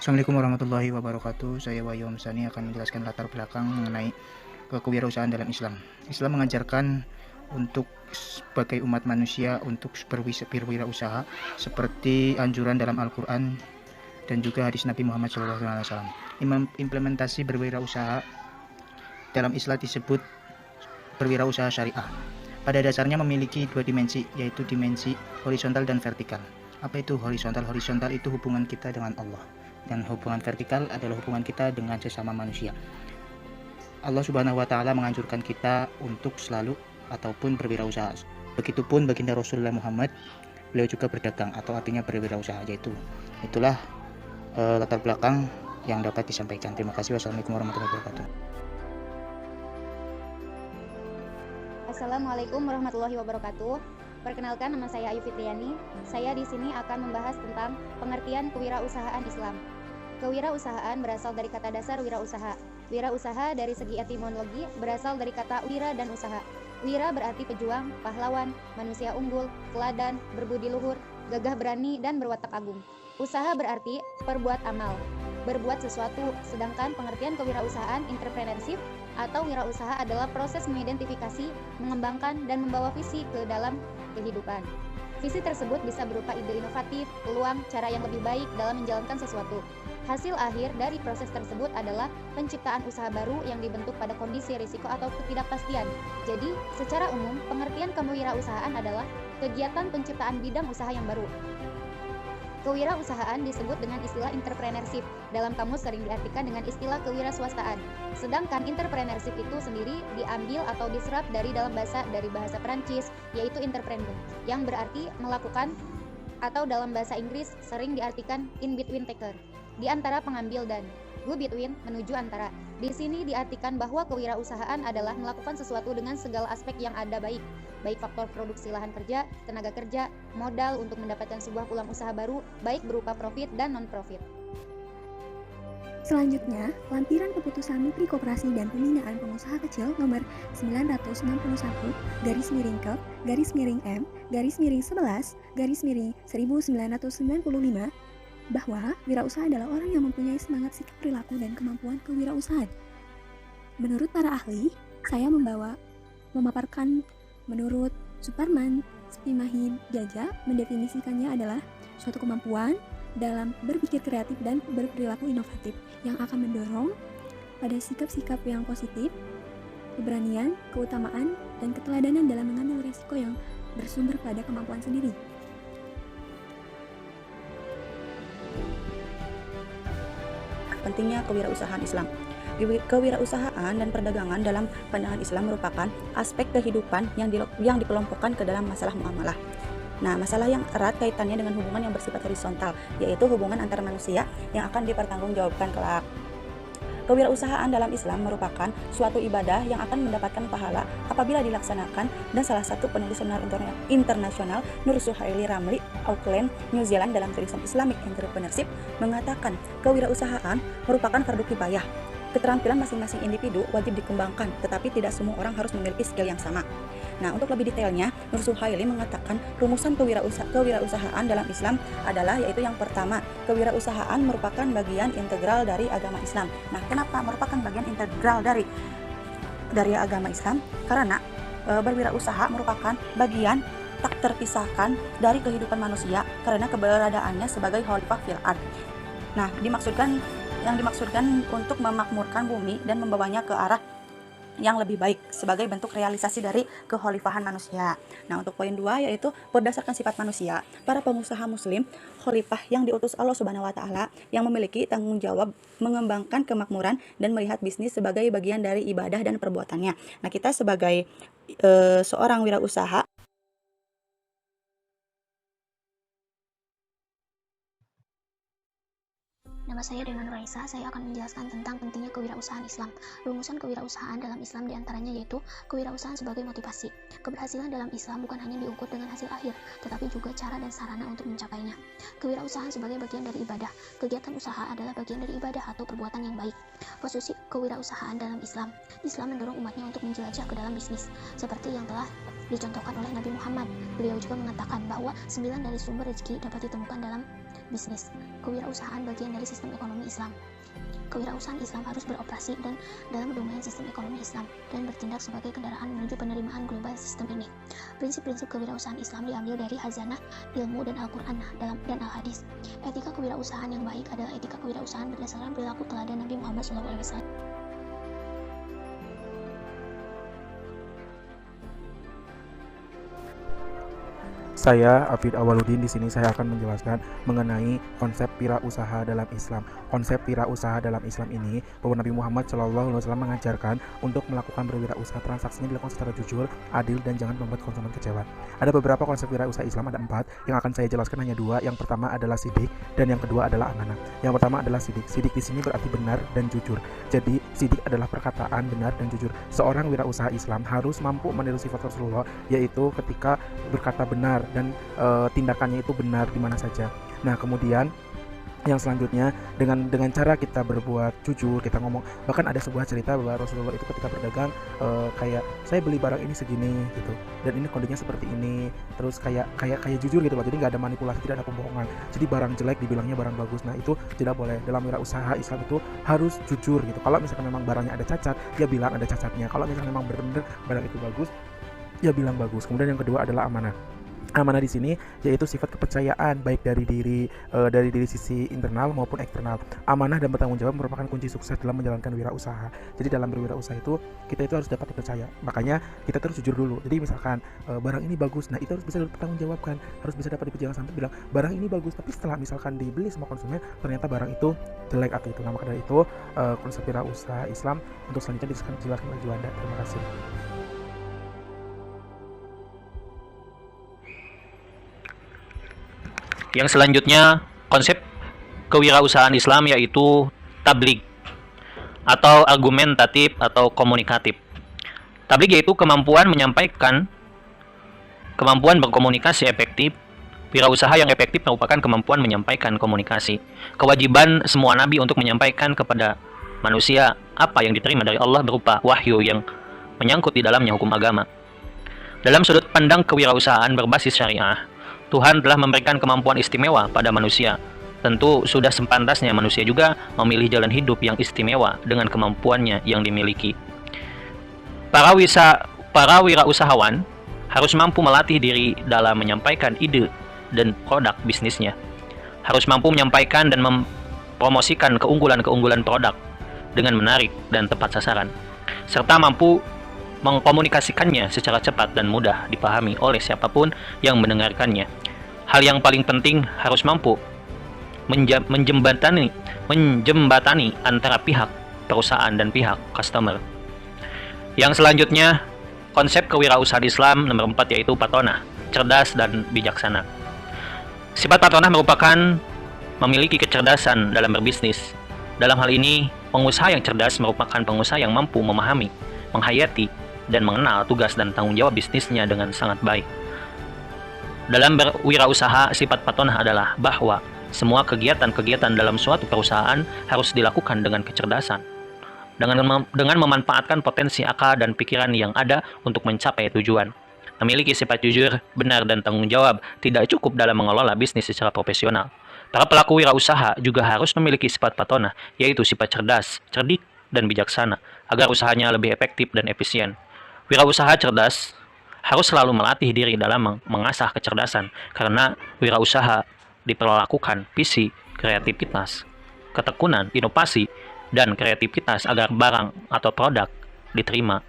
Assalamualaikum warahmatullahi wabarakatuh. Saya Wahyu Hamsani akan menjelaskan latar belakang mengenai kewirausahaan dalam Islam. Islam mengajarkan untuk sebagai umat manusia untuk berwirausaha seperti anjuran dalam Al-Quran dan juga hadis Nabi Muhammad SAW. Implementasi berwirausaha dalam Islam disebut berwirausaha syariah. Pada dasarnya memiliki dua dimensi, yaitu dimensi horizontal dan vertikal. Apa itu horizontal? Horizontal itu hubungan kita dengan Allah, dan hubungan vertikal adalah hubungan kita dengan sesama manusia. Allah Subhanahu wa Ta'ala menganjurkan kita untuk selalu ataupun berwirausaha. Begitupun baginda Rasulullah Muhammad, beliau juga berdagang atau artinya berwirausaha, yaitu itulah latar belakang yang dapat disampaikan. Terima kasih. Wassalamualaikum warahmatullahi wabarakatuh. Assalamualaikum warahmatullahi wabarakatuh. Perkenalkan, nama saya Ayu Fitriani. Saya di sini akan membahas tentang pengertian kewirausahaan Islam. Kewirausahaan berasal dari kata dasar wirausaha. Wirausaha dari segi etimologi berasal dari kata wira dan usaha. Wira berarti pejuang, pahlawan, manusia unggul, teladan, berbudi luhur, gagah berani, dan berwatak agung. Usaha berarti perbuat amal, berbuat sesuatu, sedangkan pengertian kewirausahaan entrepreneurship atau wirausaha adalah proses mengidentifikasi, mengembangkan, dan membawa visi ke dalam kehidupan. Visi tersebut bisa berupa ide inovatif, peluang, cara yang lebih baik dalam menjalankan sesuatu. Hasil akhir dari proses tersebut adalah penciptaan usaha baru yang dibentuk pada kondisi risiko atau ketidakpastian. Jadi, secara umum, pengertian kewirausahaan adalah kegiatan penciptaan bidang usaha yang baru. Kewirausahaan disebut dengan istilah entrepreneurship. Dalam kamus sering diartikan dengan istilah kewiraswastaan. Sedangkan entrepreneurship itu sendiri diambil atau diserap dari bahasa Perancis, yaitu entrepreneur, yang berarti melakukan, atau dalam bahasa Inggris sering diartikan in between taker, di antara pengambil dan go between, menuju antara. Di sini diartikan bahwa kewirausahaan adalah melakukan sesuatu dengan segala aspek yang ada, baik faktor produksi lahan kerja, tenaga kerja, modal untuk mendapatkan sebuah peluang usaha baru, baik berupa profit dan non-profit. Selanjutnya, lampiran keputusan Menteri Koperasi dan Pembinaan Pengusaha Kecil nomor 991/M/11/1995 bahwa wirausaha adalah orang yang mempunyai semangat, sikap, perilaku, dan kemampuan kewirausahaan. Menurut para ahli, saya memaparkan menurut Suparman Spimahid Jaja mendefinisikannya adalah suatu kemampuan dalam berpikir kreatif dan berperilaku inovatif yang akan mendorong pada sikap-sikap yang positif, keberanian, keutamaan, dan keteladanan dalam mengambil risiko yang bersumber pada kemampuan sendiri. Pentingnya kewirausahaan Islam. Kewirausahaan dan perdagangan dalam pandangan Islam merupakan aspek kehidupan yang dikelompokkan ke dalam masalah muamalah. Nah, masalah yang erat kaitannya dengan hubungan yang bersifat horizontal, yaitu hubungan antar manusia yang akan dipertanggungjawabkan kelak. Kewirausahaan dalam Islam merupakan suatu ibadah yang akan mendapatkan pahala apabila dilaksanakan, dan salah satu penulis jurnal internasional Nur Suhaili Ramli, Auckland, New Zealand, dalam tulisan Islamic Entrepreneurship mengatakan kewirausahaan merupakan fardu kifayah. Keterampilan masing-masing individu wajib dikembangkan, tetapi tidak semua orang harus memiliki skill yang sama. Nah, untuk lebih detailnya, Nur Suhaili mengatakan rumusan kewirausahaan dalam Islam adalah, yaitu yang pertama, kewirausahaan merupakan bagian integral dari agama Islam. Nah, kenapa merupakan bagian integral dari agama Islam? Karena berwirausaha merupakan bagian tak terpisahkan dari kehidupan manusia karena keberadaannya sebagai khalifah fil ard. Nah, yang dimaksudkan untuk memakmurkan bumi dan membawanya ke arah yang lebih baik sebagai bentuk realisasi dari kekhalifahan manusia. Nah, untuk poin 2 yaitu berdasarkan sifat manusia, para pengusaha muslim khalifah yang diutus Allah Subhanahu wa Ta'ala yang memiliki tanggung jawab mengembangkan kemakmuran dan melihat bisnis sebagai bagian dari ibadah dan perbuatannya. Nah, kita sebagai seorang wirausaha. Nama saya Denan Raisa, saya akan menjelaskan tentang pentingnya kewirausahaan Islam. Rumusan kewirausahaan dalam Islam diantaranya yaitu kewirausahaan sebagai motivasi. Keberhasilan dalam Islam bukan hanya diukur dengan hasil akhir, tetapi juga cara dan sarana untuk mencapainya. Kewirausahaan sebagai bagian dari ibadah. Kegiatan usaha adalah bagian dari ibadah atau perbuatan yang baik. Posisi kewirausahaan dalam Islam. Islam mendorong umatnya untuk menjelajah ke dalam bisnis, seperti yang telah dicontohkan oleh Nabi Muhammad. Beliau juga mengatakan bahwa 9 dari sumber rezeki dapat ditemukan dalam bisnis. Kewirausahaan bagian dari sistem ekonomi Islam. Kewirausahaan Islam harus beroperasi dan dalam domain sistem ekonomi Islam dan bertindak sebagai kendaraan menuju penerimaan global sistem ini. Prinsip-prinsip kewirausahaan Islam diambil dari Hazanah, Ilmu, dan Al-Quran dan Al-Hadis. Etika kewirausahaan yang baik adalah etika kewirausahaan berdasarkan perilaku teladan Nabi Muhammad SAW. Saya Afid Awaludin. Di sini saya akan menjelaskan mengenai konsep wirausaha dalam Islam. Konsep wirausaha dalam Islam ini bahwa Nabi Muhammad SAW mengajarkan untuk melakukan berwirausaha, transaksinya dilakukan secara jujur, adil, dan jangan membuat konsumen kecewa. Ada beberapa konsep wirausaha Islam, ada 4 yang akan saya jelaskan, hanya 2. Yang pertama adalah sidik dan yang kedua adalah amanah. Yang pertama adalah sidik. Sidik di sini berarti benar dan jujur. Jadi sidik adalah perkataan benar dan jujur. Seorang wirausaha Islam harus mampu meniru sifat Rasulullah, yaitu ketika berkata benar dan tindakannya itu benar di mana saja. Nah, kemudian yang selanjutnya dengan cara kita berbuat jujur, kita ngomong. Bahkan ada sebuah cerita bahwa Rasulullah itu ketika berdagang kayak saya beli barang ini segini gitu, dan ini kondisinya seperti ini, terus kayak jujur gitu loh. Jadi nggak ada manipulasi, tidak ada pembohongan. Jadi barang jelek dibilangnya barang bagus. Nah, itu tidak boleh. Dalam wirausaha Islam itu harus jujur gitu. Kalau misalkan memang barangnya ada cacat, ya bilang ada cacatnya. Kalau misalkan memang benar barang itu bagus, ya bilang bagus. Kemudian yang kedua adalah amanah. Amanah di sini yaitu sifat kepercayaan baik dari diri sisi internal maupun eksternal. Amanah dan bertanggung jawab merupakan kunci sukses dalam menjalankan wirausaha. Jadi dalam berwirausaha itu kita itu harus dapat dipercaya. Makanya kita terus jujur dulu. Jadi misalkan barang ini bagus, nah itu harus bisa dipertanggungjawabkan, harus bisa dapat dipercaya. Sampai bilang barang ini bagus, tapi setelah misalkan dibeli sama konsumen ternyata barang itu jelek atau itu. Nah, maka dari itu konsep wirausaha Islam untuk selanjutnya dijelaskan oleh Juanda. Terima kasih. Yang selanjutnya, konsep kewirausahaan Islam yaitu tabligh atau argumentatif atau komunikatif. Tabligh yaitu kemampuan berkomunikasi efektif. Wirausaha yang efektif merupakan kemampuan menyampaikan komunikasi. Kewajiban semua nabi untuk menyampaikan kepada manusia apa yang diterima dari Allah berupa wahyu yang menyangkut di dalamnya hukum agama. Dalam sudut pandang kewirausahaan berbasis syariah, Tuhan telah memberikan kemampuan istimewa pada manusia. Tentu sudah sepantasnya manusia juga memilih jalan hidup yang istimewa dengan kemampuannya yang dimiliki. Para wirausahawan harus mampu melatih diri dalam menyampaikan ide dan produk bisnisnya. Harus mampu menyampaikan dan mempromosikan keunggulan-keunggulan produk dengan menarik dan tepat sasaran, serta mampu mengkomunikasikannya secara cepat dan mudah dipahami oleh siapapun yang mendengarkannya. Hal yang paling penting, harus mampu menjembatani antara pihak perusahaan dan pihak customer. Yang selanjutnya, konsep kewirausahaan Islam nomor 4 yaitu patonah, cerdas dan bijaksana. Sifat patonah merupakan memiliki kecerdasan dalam berbisnis. Dalam hal ini, pengusaha yang cerdas merupakan pengusaha yang mampu memahami, menghayati, dan mengenal tugas dan tanggung jawab bisnisnya dengan sangat baik. Dalam berwirausaha, sifat patonah adalah bahwa semua kegiatan-kegiatan dalam suatu perusahaan harus dilakukan dengan kecerdasan, dengan memanfaatkan potensi akal dan pikiran yang ada untuk mencapai tujuan. Memiliki sifat jujur, benar, dan tanggung jawab tidak cukup dalam mengelola bisnis secara profesional. Para pelaku wirausaha juga harus memiliki sifat patonah, yaitu sifat cerdas, cerdik, dan bijaksana, agar usahanya lebih efektif dan efisien. Wirausaha cerdas harus selalu melatih diri dalam mengasah kecerdasan, karena wirausaha diperlakukan visi, kreativitas, ketekunan, inovasi, dan kreativitas agar barang atau produk diterima.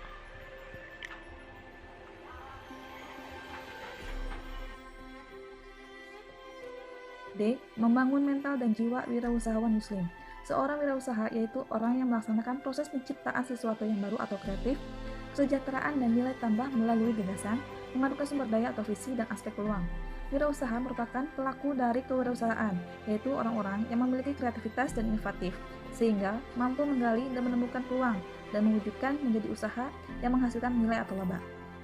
D. Membangun mental dan jiwa wirausahawan muslim. Seorang wirausaha yaitu orang yang melaksanakan proses penciptaan sesuatu yang baru atau kreatif, kesejahteraan dan nilai tambah melalui gagasan, mengadukan sumber daya atau visi dan aspek peluang. Wirausaha merupakan pelaku dari kewirausahaan, yaitu orang-orang yang memiliki kreativitas dan inovatif, sehingga mampu menggali dan menemukan peluang dan mewujudkan menjadi usaha yang menghasilkan nilai atau laba.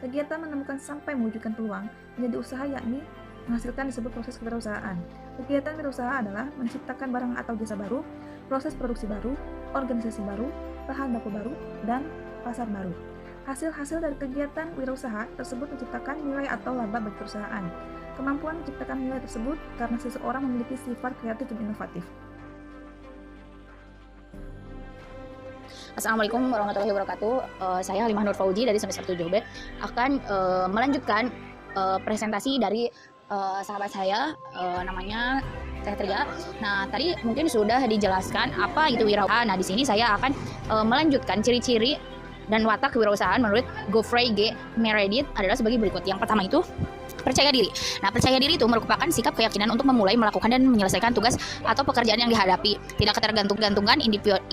Kegiatan menemukan sampai mewujudkan peluang menjadi usaha yakni menghasilkan disebut proses kewirausahaan. Kegiatan wirausaha adalah menciptakan barang atau jasa baru, proses produksi baru, organisasi baru, bahan baku baru, dan pasar baru. Hasil-hasil dari kegiatan wirausaha tersebut menciptakan nilai atau laba bagi perusahaan. Kemampuan menciptakan nilai tersebut karena seseorang memiliki sifat kreatif dan inovatif. Assalamualaikum warahmatullahi wabarakatuh. Saya Halimah Nur Fauzi dari semester 7B akan melanjutkan presentasi dari sahabat saya, namanya Teh Terja. Nah, tadi mungkin sudah dijelaskan apa itu wirausaha. Nah, di sini saya akan melanjutkan ciri-ciri dan watak kewirausahaan menurut Geoffrey G. Meredith adalah sebagai berikut. Yang pertama itu percaya diri. Nah, percaya diri itu merupakan sikap keyakinan untuk memulai, melakukan, dan menyelesaikan tugas atau pekerjaan yang dihadapi. Tidak ketergantungan,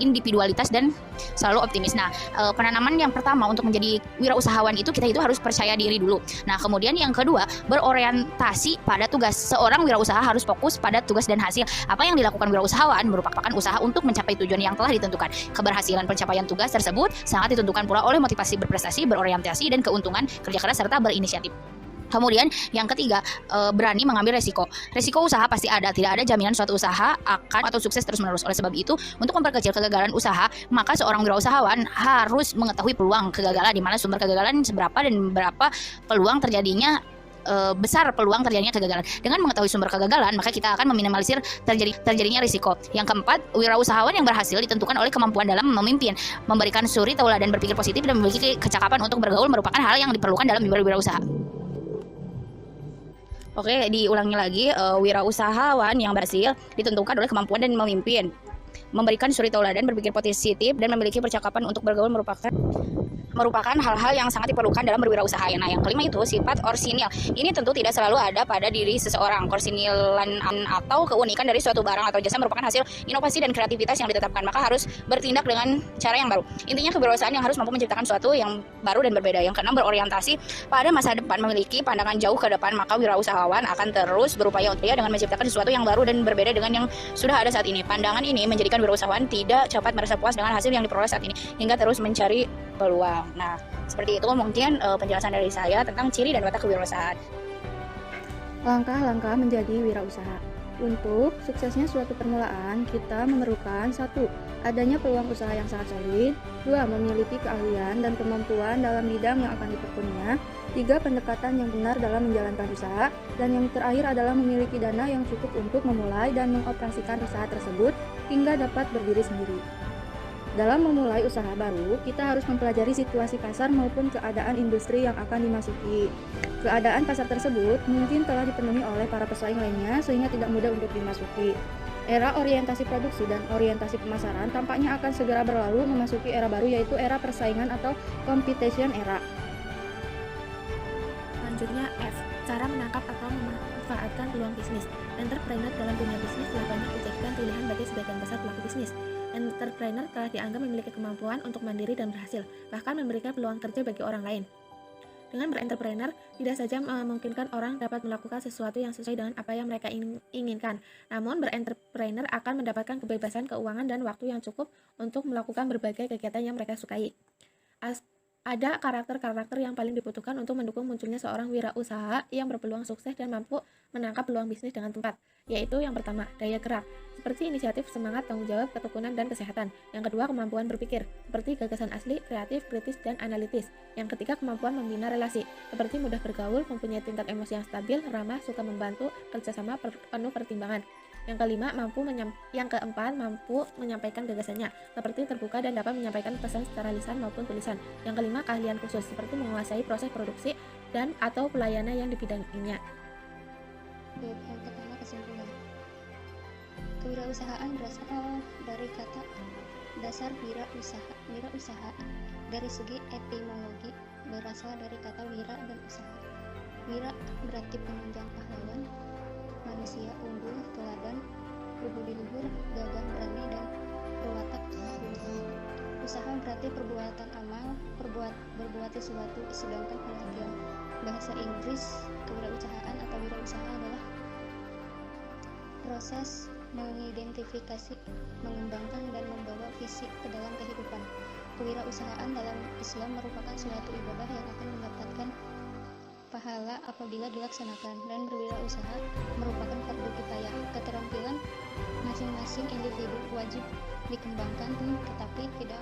individualitas, dan selalu optimis. Nah, penanaman yang pertama untuk menjadi wirausahawan itu kita itu harus percaya diri dulu. Nah, kemudian yang kedua, berorientasi pada tugas. Seorang wirausaha harus fokus pada tugas dan hasil. Apa yang dilakukan wirausahawan merupakan usaha untuk mencapai tujuan yang telah ditentukan. Keberhasilan pencapaian tugas tersebut sangat ditentukan pula oleh motivasi berprestasi, berorientasi, dan keuntungan kerja keras serta berinisiatif. Kemudian yang ketiga, berani mengambil resiko. Resiko usaha pasti ada, tidak ada jaminan suatu usaha akan atau sukses terus-menerus. Oleh sebab itu, untuk memperkecil kegagalan usaha, maka seorang wirausahawan harus mengetahui peluang kegagalan, di mana sumber kegagalan seberapa dan berapa peluang terjadinya, besar peluang terjadinya kegagalan. Dengan mengetahui sumber kegagalan, maka kita akan meminimalisir terjadinya risiko. Yang keempat, wirausahawan yang berhasil ditentukan oleh kemampuan dalam memimpin, memberikan suri tauladan, berpikir positif, dan memiliki kecakapan untuk bergaul merupakan hal yang diperlukan dalam wirausaha. Oke, diulangi lagi, wirausahawan yang berhasil ditentukan oleh kemampuan dan memimpin, memberikan suri tauladan, berpikir positif, dan memiliki percakapan untuk bergaul merupakan hal-hal yang sangat diperlukan dalam berwirausaha. Nah, yang kelima itu sifat orsinil. Ini tentu tidak selalu ada pada diri seseorang. Korsinilan atau keunikan dari suatu barang atau jasa merupakan hasil inovasi dan kreativitas yang ditetapkan, maka harus bertindak dengan cara yang baru. Intinya kewirausahaan yang harus mampu menciptakan sesuatu yang baru dan berbeda. Yang keenam, berorientasi pada masa depan, memiliki pandangan jauh ke depan, maka wirausahawan akan terus berupaya untuk dengan menciptakan sesuatu yang baru dan berbeda dengan yang sudah ada saat ini. Pandangan ini menjadikan wirausahawan tidak cepat merasa puas dengan hasil yang diperoleh saat ini, hingga terus mencari peluang. Nah, seperti itu mungkin penjelasan dari saya tentang ciri dan watak kewirausahaan. Langkah-langkah menjadi wirausaha. Untuk suksesnya suatu permulaan, kita memerlukan 1. Adanya peluang usaha yang sangat solid. 2. Memiliki keahlian dan kemampuan dalam bidang yang akan ditekuninya. 3. Pendekatan yang benar dalam menjalankan usaha. Dan yang terakhir adalah memiliki dana yang cukup untuk memulai dan mengoperasikan usaha tersebut hingga dapat berdiri sendiri. Dalam memulai usaha baru, kita harus mempelajari situasi pasar maupun keadaan industri yang akan dimasuki. Keadaan pasar tersebut mungkin telah dipenuhi oleh para pesaing lainnya sehingga tidak mudah untuk dimasuki. Era orientasi produksi dan orientasi pemasaran tampaknya akan segera berlalu memasuki era baru, yaitu era persaingan atau competition era. Selanjutnya F. Cara menangkap atau memanfaatkan peluang bisnis. Entrepreneur dalam dunia bisnis telah banyak dijadikan pilihan bagi sebagian besar pelaku bisnis. Entrepreneur telah dianggap memiliki kemampuan untuk mandiri dan berhasil, bahkan memberikan peluang kerja bagi orang lain. Dengan berentrepreneur, tidak saja memungkinkan orang dapat melakukan sesuatu yang sesuai dengan apa yang mereka inginkan, namun berentrepreneur akan mendapatkan kebebasan keuangan dan waktu yang cukup untuk melakukan berbagai kegiatan yang mereka sukai. Ada karakter-karakter yang paling dibutuhkan untuk mendukung munculnya seorang wirausaha yang berpeluang sukses dan mampu menangkap peluang bisnis dengan tepat, yaitu yang pertama, daya gerak, seperti inisiatif, semangat, tanggung jawab, ketekunan, dan kesehatan. Yang kedua, kemampuan berpikir, seperti gagasan asli, kreatif, kritis, dan analitis. Yang ketiga, kemampuan membina relasi, seperti mudah bergaul, mempunyai tingkat emosi yang stabil, ramah, suka membantu, kerjasama, penuh pertimbangan. Yang keempat, mampu menyampaikan gagasannya, seperti terbuka dan dapat menyampaikan pesan secara lisan maupun tulisan. Yang kelima, keahlian khusus, seperti menguasai proses produksi dan atau pelayanan yang di bidangnya. Yang pertama, kesimpulan. Kewirausahaan berasal dari kata dasar wirausaha. Dari segi etimologi berasal dari kata wira dan usaha. Wira berarti penunjang pahlawan, manusia unggul, teladan, luhur luhur, gagah, berani, dan berwatak luhur. Usaha berarti perbuatan amal, berbuat sesuatu. Sedangkan pengertian bahasa Inggris kewirausahaan atau wirausaha adalah proses mengidentifikasi, mengembangkan, dan membawa visi ke dalam kehidupan. Kewirausahaan dalam Islam merupakan suatu ibadah yang akan mendapatkan pahala apabila dilaksanakan, dan berwirausaha merupakan fardu kifayah. Keterampilan masing-masing individu wajib dikembangkan, tetapi tidak